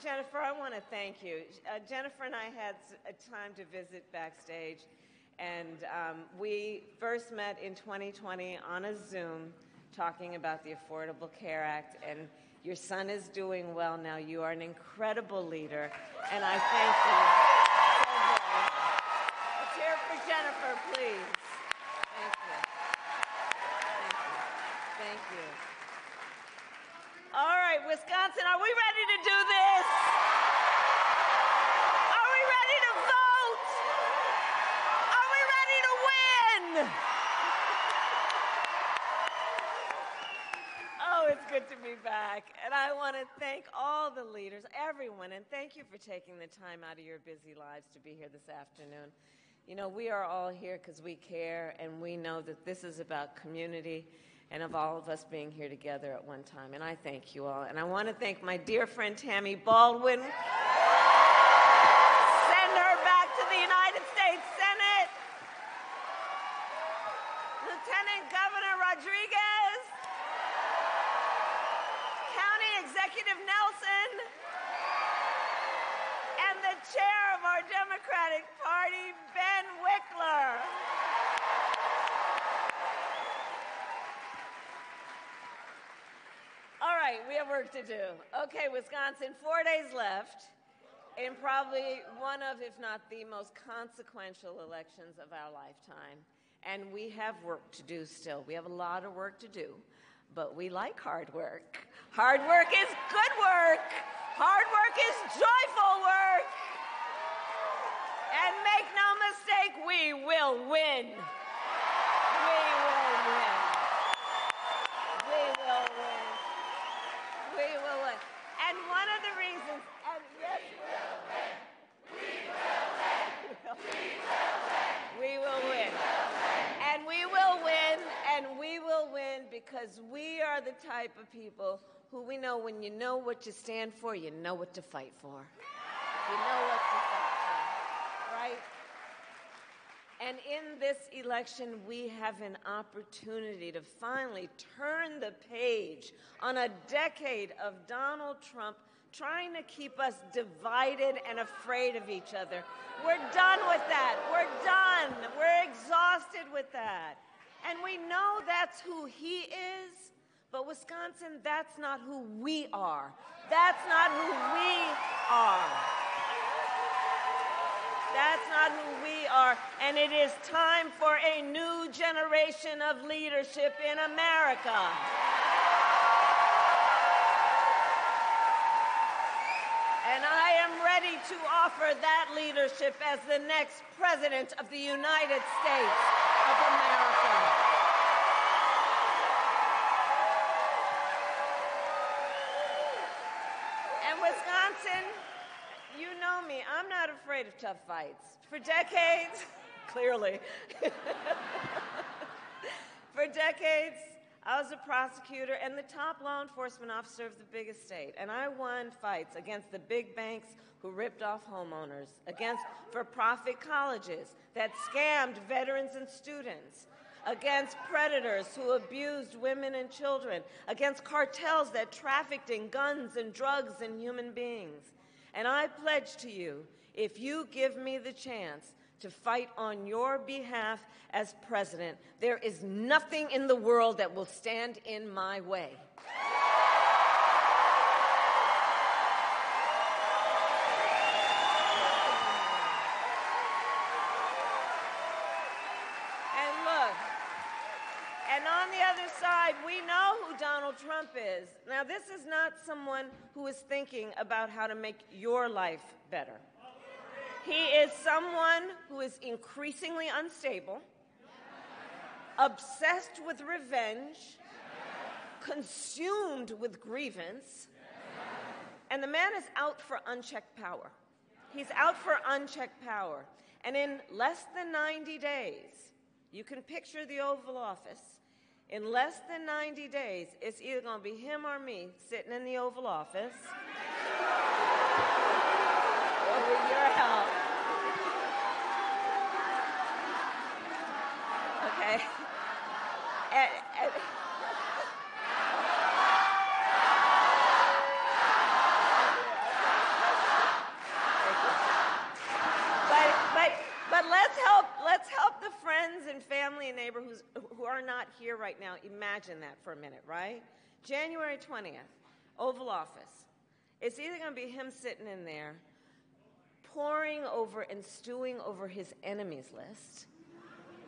Jennifer, I want to thank you. Jennifer and I had a time to visit backstage, and we first met in 2020 on a Zoom talking about the Affordable Care Act, and your son is doing well now. You are an incredible leader, and I thank you so very much. Let's hear it for Jennifer, please. Thank you. Thank you. Thank you. All right, Wisconsin, are we ready to do this? Are we ready to vote? Are we ready to win? Oh, it's good to be back. And I want to thank all the leaders, everyone, and thank you for taking the time out of your busy lives to be here this afternoon. You know, we are all here because we care, and we know that this is about community and of all of us being here together at one time. And I thank you all. And I want to thank my dear friend Tammy Baldwin. Send her back to the United States Senate. Lieutenant Governor Rodriguez. County Executive Nelson. And the chair of our Democratic Party, Ben Wickler. All right, we have work to do. Okay, Wisconsin, 4 days left in probably one of, if not the most consequential elections of our lifetime. And we have work to do still. We have a lot of work to do, but we like hard work. Hard work is good work. Hard work is joyful work. And make no mistake, we will win. We will win. We will win. We will win. And one of the reasons, and yes, we will win. And we will win, and we will win because we are the type of people who we know when you know what you stand for, you know what to fight for. You know what to fight for, right? And in this election, we have an opportunity to finally turn the page on a decade of Donald Trump trying to keep us divided and afraid of each other. We're done with that. We're done. We're exhausted with that. And we know that's who he is, but Wisconsin, that's not who we are. That's not who we are. That's not who we are, and it is time for a new generation of leadership in America. And I am ready to offer that leadership as the next President of the United States of America. And Wisconsin, you know me, I'm not afraid of tough fights. For decades, clearly, for decades, I was a prosecutor and the top law enforcement officer of the biggest state. And I won fights against the big banks who ripped off homeowners, against for-profit colleges that scammed veterans and students, against predators who abused women and children, against cartels that trafficked in guns and drugs and human beings. And I pledge to you, if you give me the chance to fight on your behalf as president, there is nothing in the world that will stand in my way. And look, and on the other side, we know who Donald Trump is. Now, this is not someone who is thinking about how to make your life better. He is someone who is increasingly unstable, obsessed with revenge, consumed with grievance, and the man is out for unchecked power. He's out for unchecked power. And in less than 90 days, you can picture the Oval Office. In less than 90 days, it's either going to be him or me sitting in the Oval Office. With your help. Okay. are not here right now, imagine that for a minute, right? January 20th, Oval Office. It's either going to be him sitting in there poring over and stewing over his enemies list,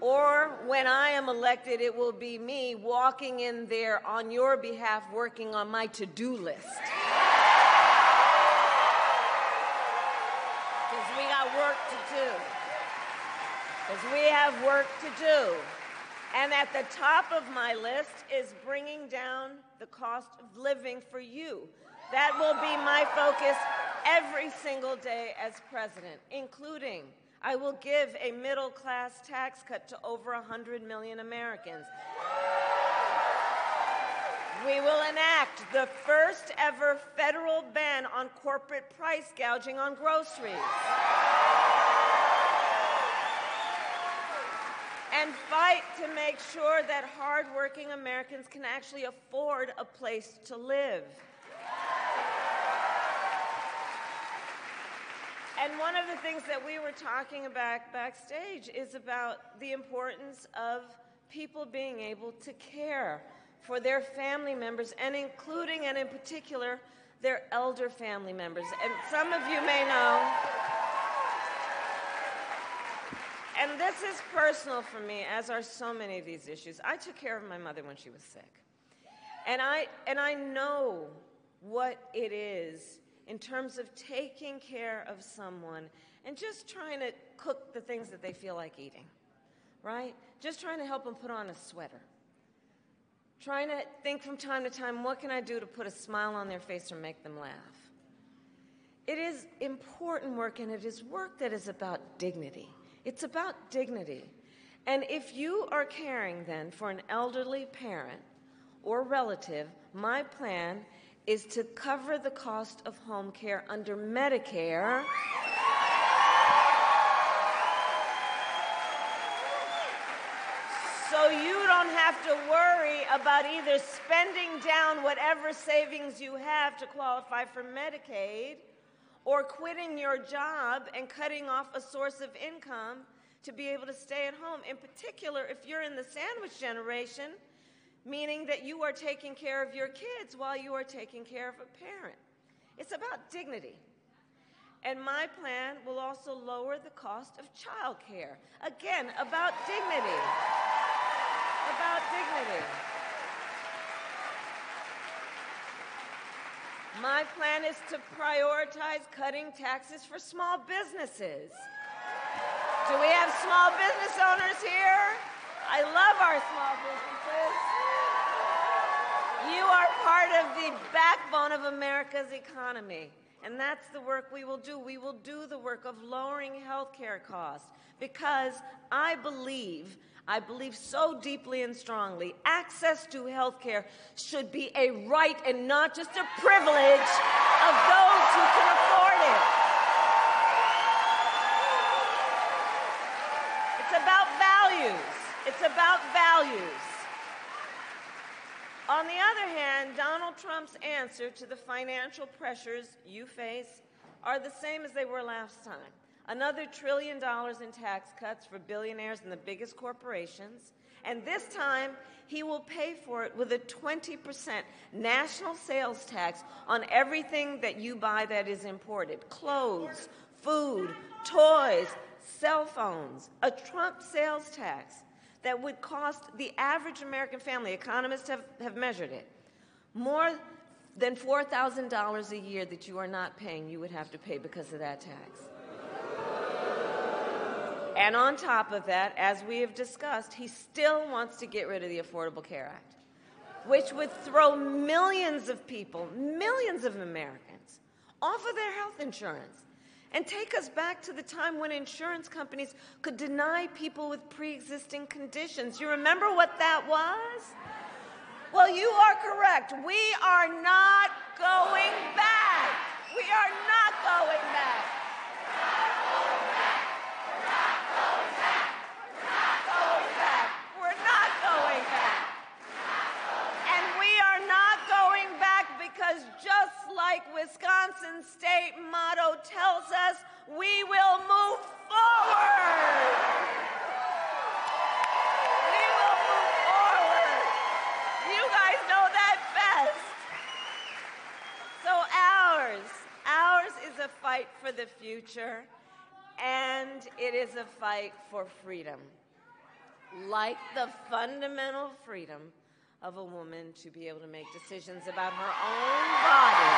or when I am elected, it will be me walking in there on your behalf working on my to-do list. Because we got work to do. Because we have work to do. And at the top of my list is bringing down the cost of living for you. That will be my focus every single day as president, including I will give a middle-class tax cut to over 100 million Americans. We will enact the first ever federal ban on corporate price gouging on groceries. And fight to make sure that hardworking Americans can actually afford a place to live. And one of the things that we were talking about backstage is about the importance of people being able to care for their family members, and including and in particular their elder family members. And some of you may know, and this is personal for me, as are so many of these issues. I took care of my mother when she was sick. And I know what it is in terms of taking care of someone and just trying to cook the things that they feel like eating, right? Just trying to help them put on a sweater. Trying to think from time to time, what can I do to put a smile on their face or make them laugh? It is important work, and it is work that is about dignity. It's about dignity. And if you are caring then for an elderly parent or relative, my plan is to cover the cost of home care under Medicare so you don't have to worry about either spending down whatever savings you have to qualify for Medicaid or quitting your job and cutting off a source of income to be able to stay at home. In particular, if you're in the sandwich generation, meaning that you are taking care of your kids while you are taking care of a parent. It's about dignity. And my plan will also lower the cost of child care. Again, about dignity. About dignity. My plan is to prioritize cutting taxes for small businesses. Do we have small business owners here? I love our small businesses. You are part of the backbone of America's economy, and that's the work we will do. We will do the work of lowering health care costs because I believe so deeply and strongly, access to health care should be a right and not just a privilege of those who can afford it. It's about values. It's about values. On the other hand, Donald Trump's answer to the financial pressures you face are the same as they were last time. Another $1 trillion in tax cuts for billionaires and the biggest corporations. And this time, he will pay for it with a 20% national sales tax on everything that you buy that is imported. Clothes, food, toys, cell phones. A Trump sales tax that would cost the average American family, economists have measured it, more than $4,000 a year that you are not paying, you would have to pay because of that tax. And on top of that, as we have discussed, he still wants to get rid of the Affordable Care Act, which would throw millions of people, millions of Americans, off of their health insurance and take us back to the time when insurance companies could deny people with pre-existing conditions. You remember what that was? Well, you are correct. We are not going back. We are not going back. We're not going back. And we are not going back because just like Wisconsin's state motto tells us, we will move forward. We will move forward. fight for the future, and it is a fight for freedom, like the fundamental freedom of a woman to be able to make decisions about her own body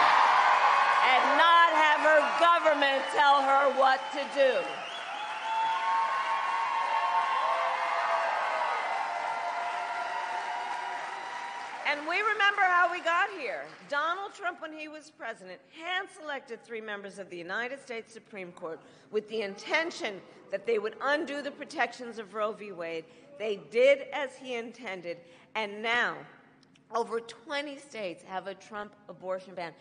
and not have her government tell her what to do. And we remember how we got here. Donald Trump, when he was president, hand-selected 3 members of the United States Supreme Court with the intention that they would undo the protections of Roe v. Wade. They did as he intended, and now over 20 states have a Trump abortion ban.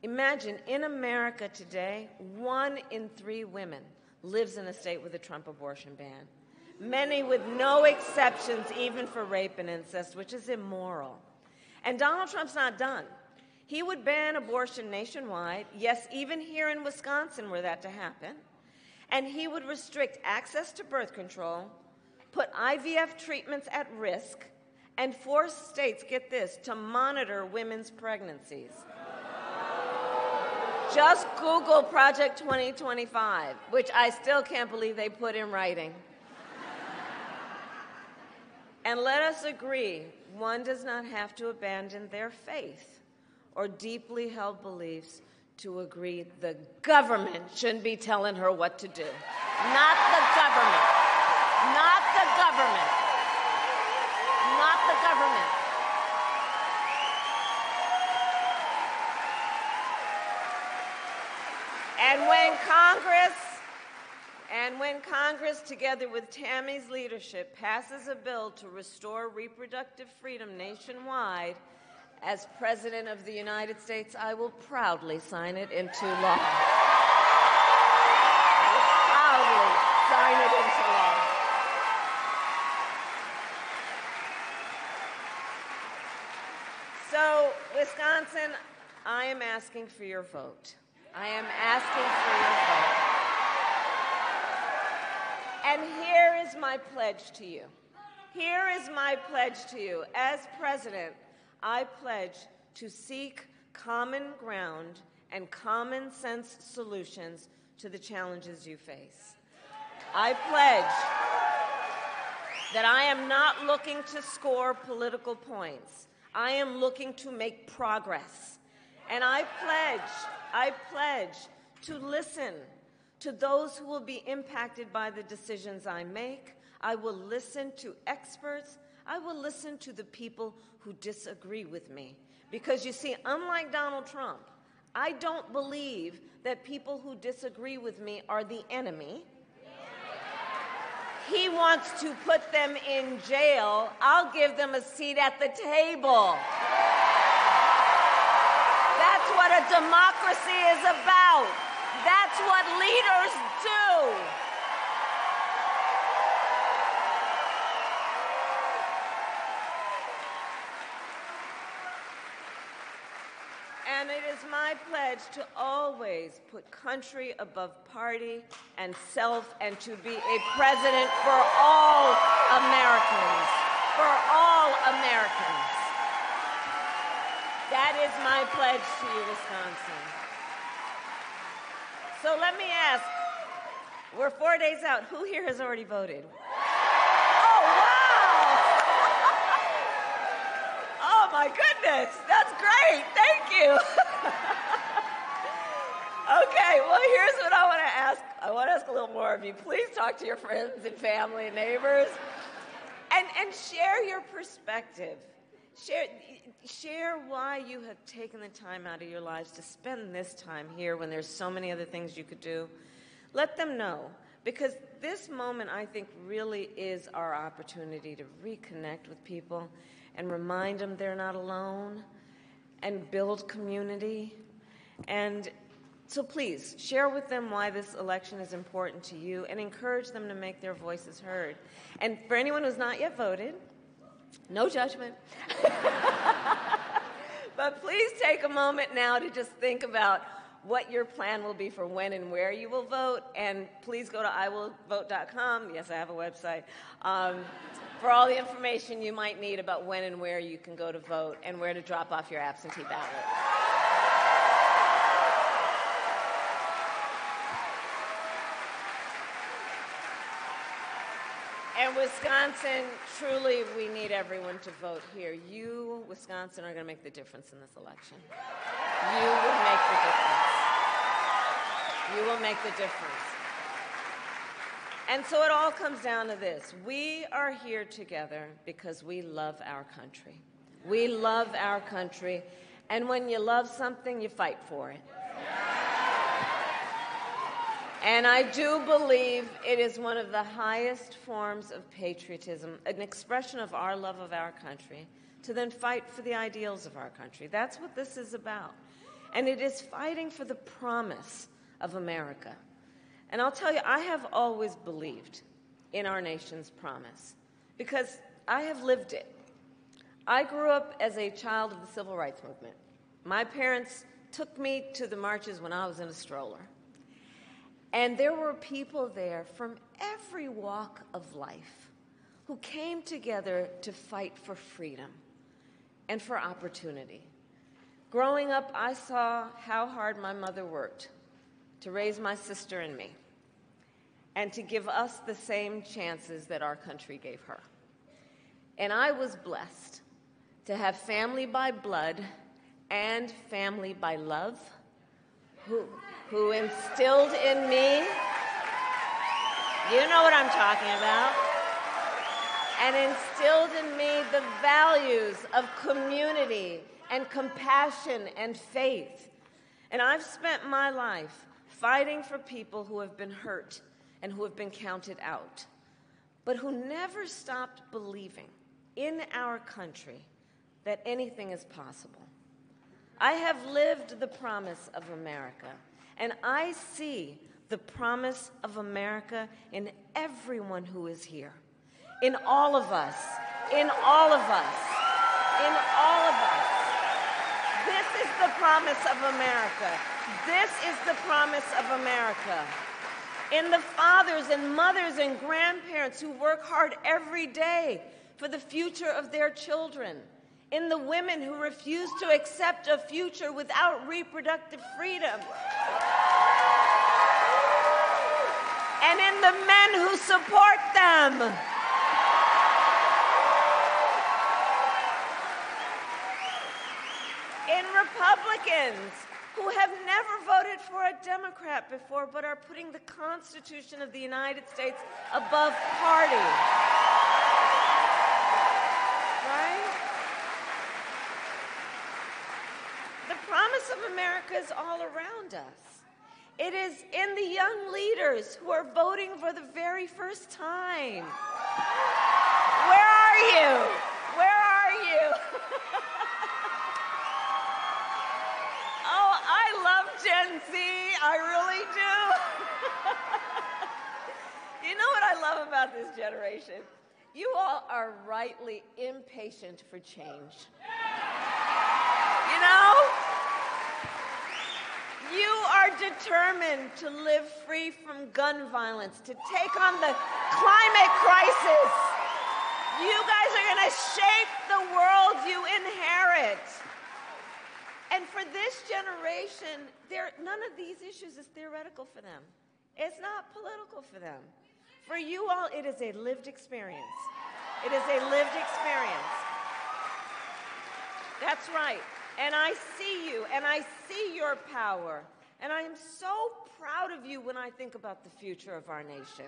Imagine, in America today, 1 in 3 women lives in a state with a Trump abortion ban, many with no exceptions, even for rape and incest, which is immoral. And Donald Trump's not done. He would ban abortion nationwide, yes, even here in Wisconsin were that to happen, and he would restrict access to birth control, put IVF treatments at risk, and force states, get this, to monitor women's pregnancies. Just Google Project 2025, which I still can't believe they put in writing. And let us agree, one does not have to abandon their faith or deeply held beliefs to agree the government shouldn't be telling her what to do. Not the government. Not the government. Not the government. And when Congress, together with Tammy's leadership, passes a bill to restore reproductive freedom nationwide, as President of the United States, I will proudly sign it into law. I will proudly sign it into law. So, Wisconsin, I am asking for your vote. I am asking for your vote. And here is my pledge to you. Here is my pledge to you. As president, I pledge to seek common ground and common sense solutions to the challenges you face. I pledge that I am not looking to score political points. I am looking to make progress. And I pledge to listen to those who will be impacted by the decisions I make. I will listen to experts. I will listen to the people who disagree with me. Because you see, unlike Donald Trump, I don't believe that people who disagree with me are the enemy. He wants to put them in jail. I'll give them a seat at the table. That's what a democracy is about. That's what leaders do. And it is my pledge to always put country above party and self, and to be a president for all Americans. For all Americans. That is my pledge to you, Wisconsin. So let me ask, we're 4 days out. Who here has already voted? Oh, wow! Oh, my goodness. That's great. Thank you. Okay, well, here's what I want to ask. I want to ask a little more of you. Please talk to your friends and family and neighbors and share your perspective. Share why you have taken the time out of your lives to spend this time here when there's so many other things you could do. Let them know, because this moment, I think, really is our opportunity to reconnect with people and remind them they're not alone and build community. And so please, share with them why this election is important to you and encourage them to make their voices heard. And for anyone who's not yet voted, no judgment. But please take a moment now to just think about what your plan will be for when and where you will vote. And please go to iwillvote.com. Yes, I have a website. For all the information you might need about when and where you can go to vote and where to drop off your absentee ballot. And Wisconsin, truly, we need everyone to vote here. You, Wisconsin, are going to make the difference in this election. You will make the difference. You will make the difference. And so it all comes down to this. We are here together because we love our country. We love our country. And when you love something, you fight for it. And I do believe it is one of the highest forms of patriotism, an expression of our love of our country, to then fight for the ideals of our country. That's what this is about. And it is fighting for the promise of America. And I'll tell you, I have always believed in our nation's promise because I have lived it. I grew up as a child of the Civil Rights Movement. My parents took me to the marches when I was in a stroller. And there were people there from every walk of life who came together to fight for freedom and for opportunity. Growing up, I saw how hard my mother worked to raise my sister and me and to give us the same chances that our country gave her. And I was blessed to have family by blood and family by love who instilled in me, you know what I'm talking about, and instilled in me the values of community and compassion and faith. And I've spent my life fighting for people who have been hurt and who have been counted out, but who never stopped believing in our country that anything is possible. I have lived the promise of America, and I see the promise of America in everyone who is here, in all of us, in all of us, in all of us. This is the promise of America. This is the promise of America. In the fathers and mothers and grandparents who work hard every day for the future of their children. In the women who refuse to accept a future without reproductive freedom. And in the men who support them. In Republicans who have never voted for a Democrat before but are putting the Constitution of the United States above party. Right? The promise of America is all around us. It is in the young leaders who are voting for the very first time. Where are you? Where are you? Oh, I love Gen Z. I really do. You know what I love about this generation? You all are rightly impatient for change. You know? You are determined to live free from gun violence, to take on the climate crisis. You guys are going to shape the world you inherit. And for this generation, none of these issues is theoretical for them. It's not political for them. For you all, it is a lived experience. It is a lived experience. That's right. And I see you, and I see your power. And I am so proud of you when I think about the future of our nation.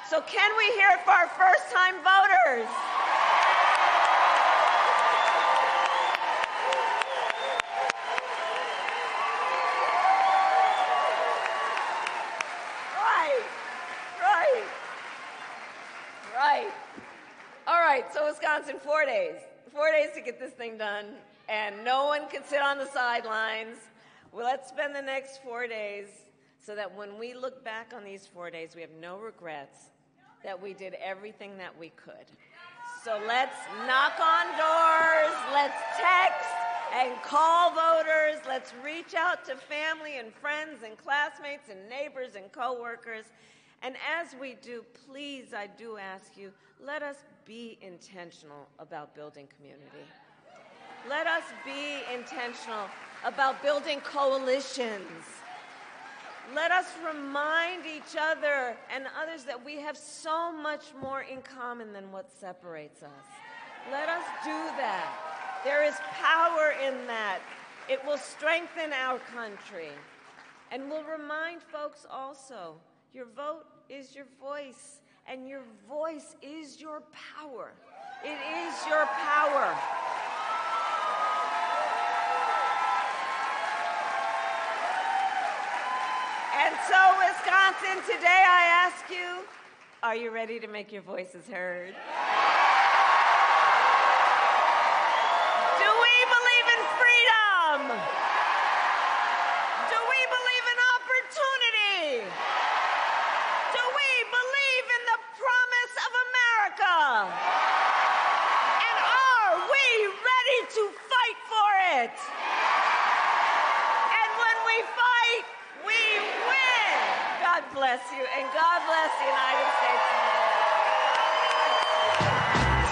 So can we hear it for our first-time voters? Right. All right, so Wisconsin, 4 days. 4 days to get this thing done, and no one can sit on the sidelines. Well, let's spend the next 4 days so that when we look back on these 4 days, we have no regrets that we did everything that we could. So let's knock on doors, let's text and call voters, let's reach out to family and friends and classmates and neighbors and coworkers. And as we do, please, I do ask you, let us be intentional about building community. Let us be intentional about building coalitions. Let us remind each other and others that we have so much more in common than what separates us. Let us do that. There is power in that. It will strengthen our country. And we'll remind folks also, your vote is your voice, and your voice is your power. It is your power. And so, Wisconsin, today I ask you, are you ready to make your voices heard? Do we believe in freedom? Do we believe in opportunity? Do we believe in the promise of America? And are we ready to fight for it? And when we fight, we win. God bless you, and God bless the United States of America.